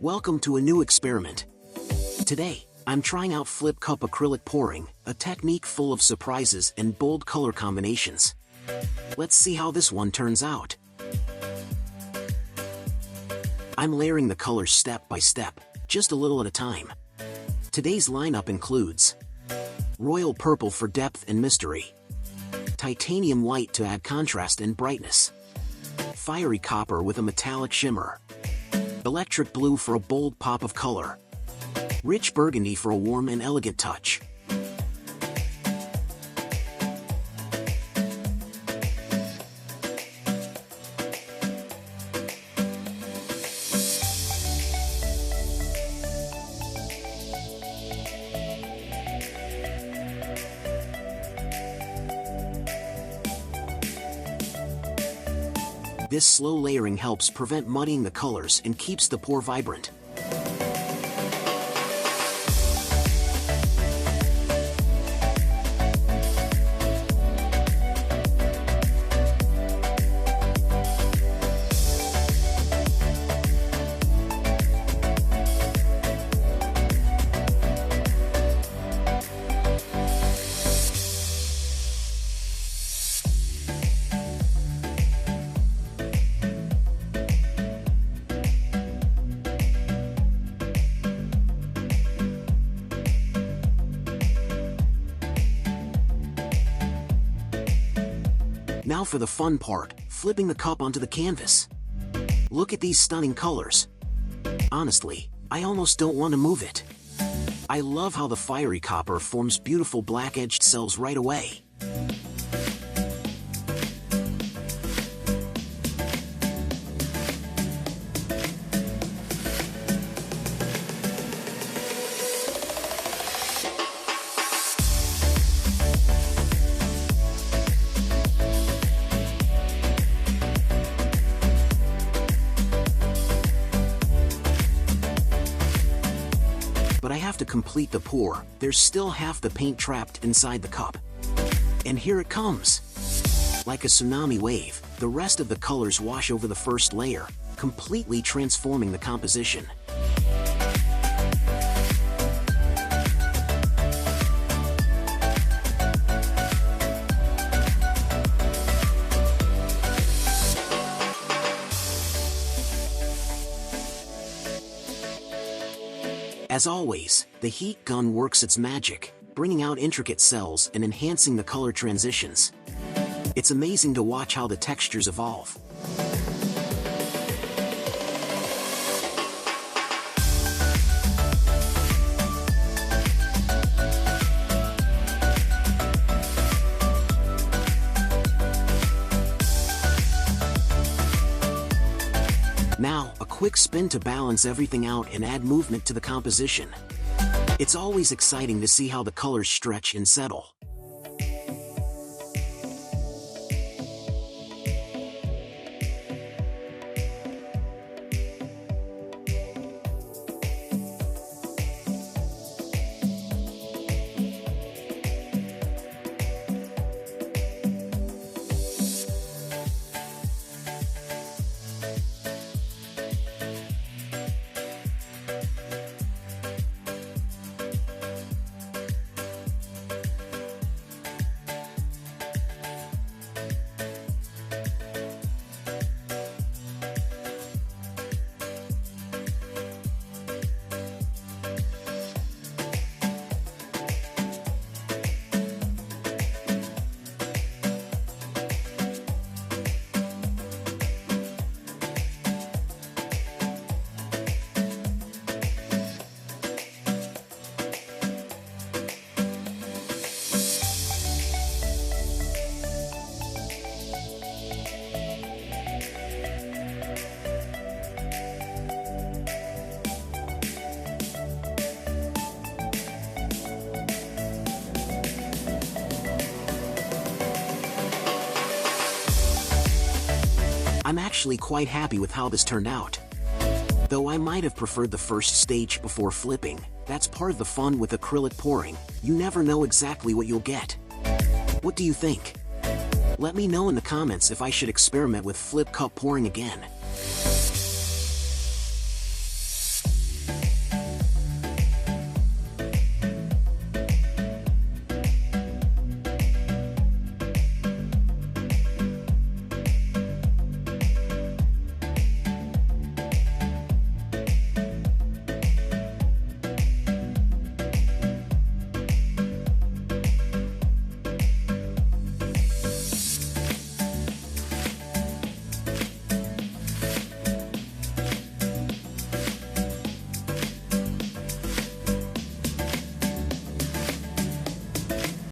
Welcome to a new experiment. Today, I'm trying out flip cup acrylic pouring, a technique full of surprises and bold color combinations. Let's see how this one turns out. I'm layering the colors step by step, just a little at a time. Today's lineup includes royal purple for depth and mystery, titanium white to add contrast and brightness, fiery copper with a metallic shimmer, electric blue for a bold pop of color, rich burgundy for a warm and elegant touch. This slow layering helps prevent muddying the colors and keeps the pour vibrant. Now for the fun part, flipping the cup onto the canvas. Look at these stunning colors. Honestly, I almost don't want to move it. I love how the fiery copper forms beautiful black-edged cells right away. But I have to complete the pour. There's still half the paint trapped inside the cup. And here it comes. Like a tsunami wave, the rest of the colors wash over the first layer, completely transforming the composition. As always, the heat gun works its magic, bringing out intricate cells and enhancing the color transitions. It's amazing to watch how the textures evolve. Now, a quick spin to balance everything out and add movement to the composition. It's always exciting to see how the colors stretch and settle. I'm actually quite happy with how this turned out. Though I might have preferred the first stage before flipping, that's part of the fun with acrylic pouring. You never know exactly what you'll get. What do you think? Let me know in the comments if I should experiment with flip cup pouring again.